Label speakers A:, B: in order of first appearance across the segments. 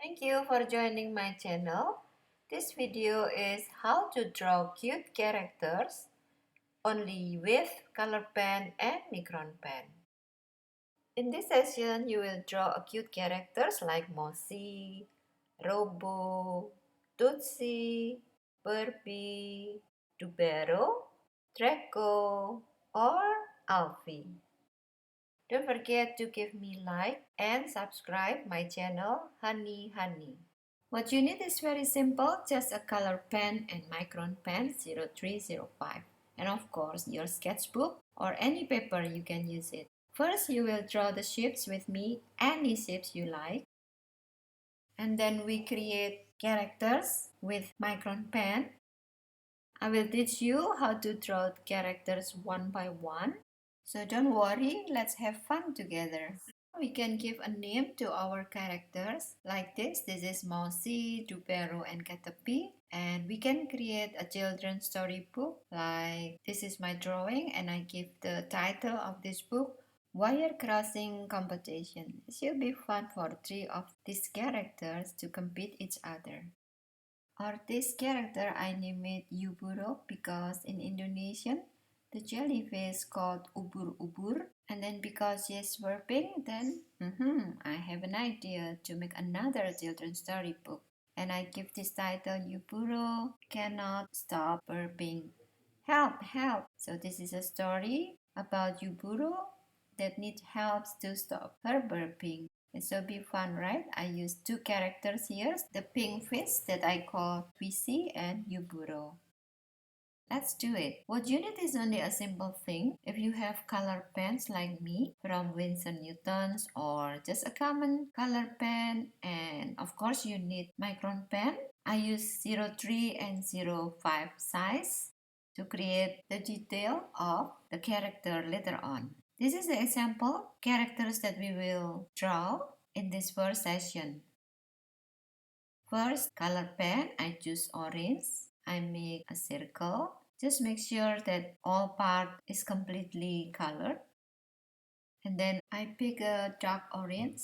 A: Thank you for joining my channel. This video is how to draw cute characters only with color pen and micron pen. In this session, you will draw a cute characters like Mousy, Robo, Tootsie, Barbie, Dubero, Draco, or Alfie. Don't forget to give me like and subscribe my channel Honey. What you need is very simple, just a color pen and micron pen 0305. And of course your sketchbook or any paper you can use it. First you will draw the shapes with me, any shapes you like. And then we create characters with micron pen. I will teach you how to draw characters one by one. So don't worry, let's have fun together. We can give a name to our characters like this. This is Mousy, Dupero, and Caterpie. And we can create a children's storybook like this is my drawing, and I give the title of this book Wire Crossing Competition. It should be fun for three of these characters to compete each other. Or this character I named it Uburo because in Indonesian the jellyfish called ubur-ubur, and then because she's burping, then I have an idea to make another children's storybook, and I give this title Uburo Cannot Stop Burping. Help, help! So this is a story about Uburo that needs help to stop her burping. It will be fun, right? I use two characters here, the pink fish that I call Twissy and Uburo. Let's do it. What you need is only a simple thing. If you have color pens like me from Winsor Newton's or just a common color pen, and of course you need micron pen. I use 03 and 05 size to create the detail of the character later on. This is the example characters that we will draw in this first session. First, color pen, I choose orange. I make a circle. Just make sure that all part is completely colored. And then I pick a dark orange.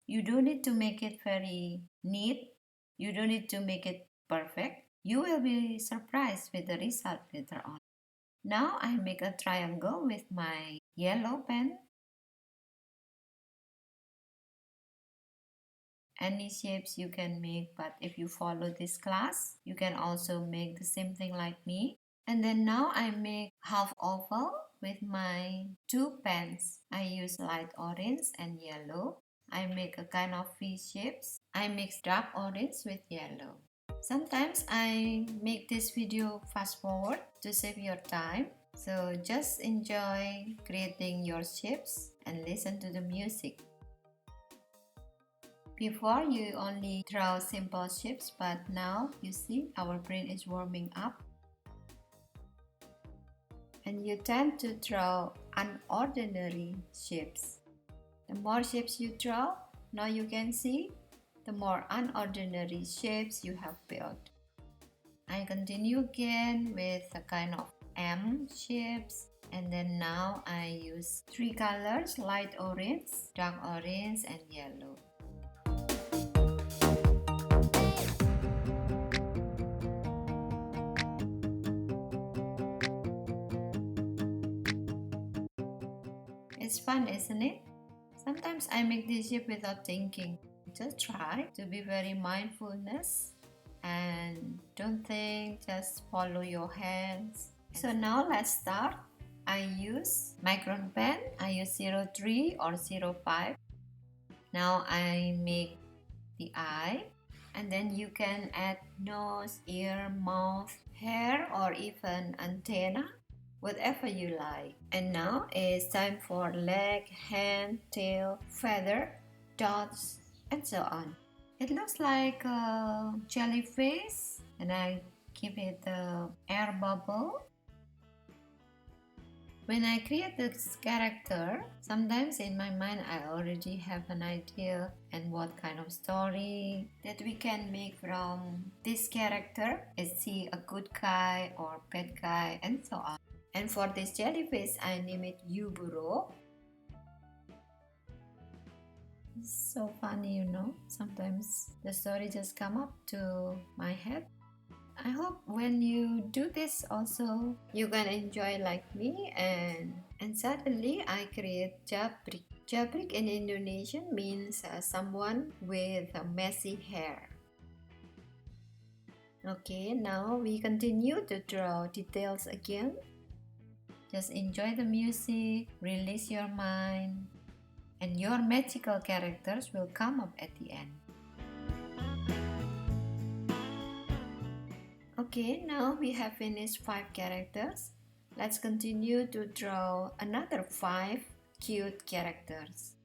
A: You don't need to make it very neat. You don't need to make it perfect. You will be surprised with the result later on. Now I make a triangle with my yellow pen. Any shapes you can make, but if you follow this class, you can also make the same thing like me. And then now I make half oval with my two pens. I use light orange and yellow. I make a kind of V shapes. I mix dark orange with yellow. Sometimes I make this video fast forward to save your time. So just enjoy creating your shapes and listen to the music. Before you only draw simple shapes, but now you see our brain is warming up. And you tend to draw unordinary shapes. The more shapes you draw, now you can see, the more unordinary shapes you have built. I continue again with a kind of M shapes, and then now I use three colors, light orange, dark orange, and yellow. It's fun, isn't it? Sometimes I make this shape without thinking. Just try to be very mindfulness and don't think, just follow your hands. So now let's start. I use micron pen. I use 03 or 05. Now I make the eye, and then you can add nose, ear, mouth, hair, or even antenna, whatever you like. And now it's time for leg, hand, tail, feather, dots, and so on. It looks like a jellyfish, and I give it the air bubble. When I create this character, sometimes in my mind I already have an idea and what kind of story that we can make from this character. Is he a good guy or bad guy, and so on. And for this jellyfish, I name it Uburo. It's so funny, you know. Sometimes the story just come up to my head. I hope when you do this also you can enjoy like me, and suddenly I create jabrik. Jabrik in Indonesian means someone with messy hair. Okay, now we continue to draw details again. Just enjoy the music, release your mind, and your magical characters will come up at the end. Okay, now we have finished 5 characters. Let's continue to draw another 5 cute characters.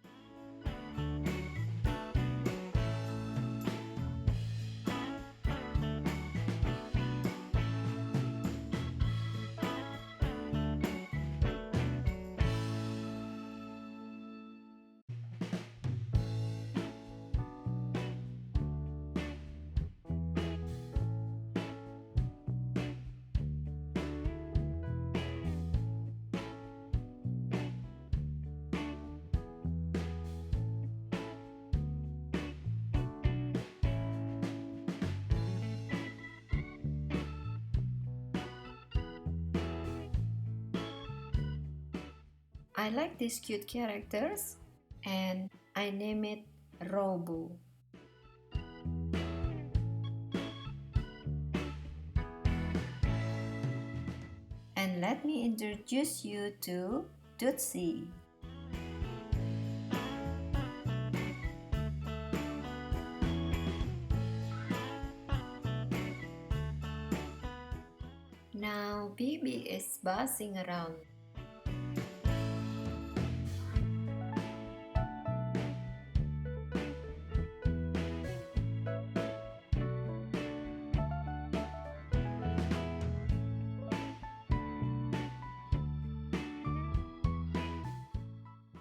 A: I like these cute characters and I name it Robo. And let me introduce you to Tootsie. Now Bibi is buzzing around.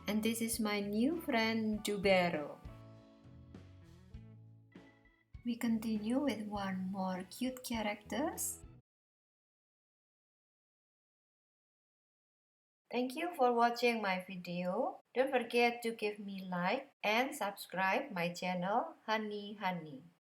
A: And this is my new friend Jubero. We continue with one more cute characters. Thank you for watching my video. Don't forget to give me like and subscribe my channel Honey Honey.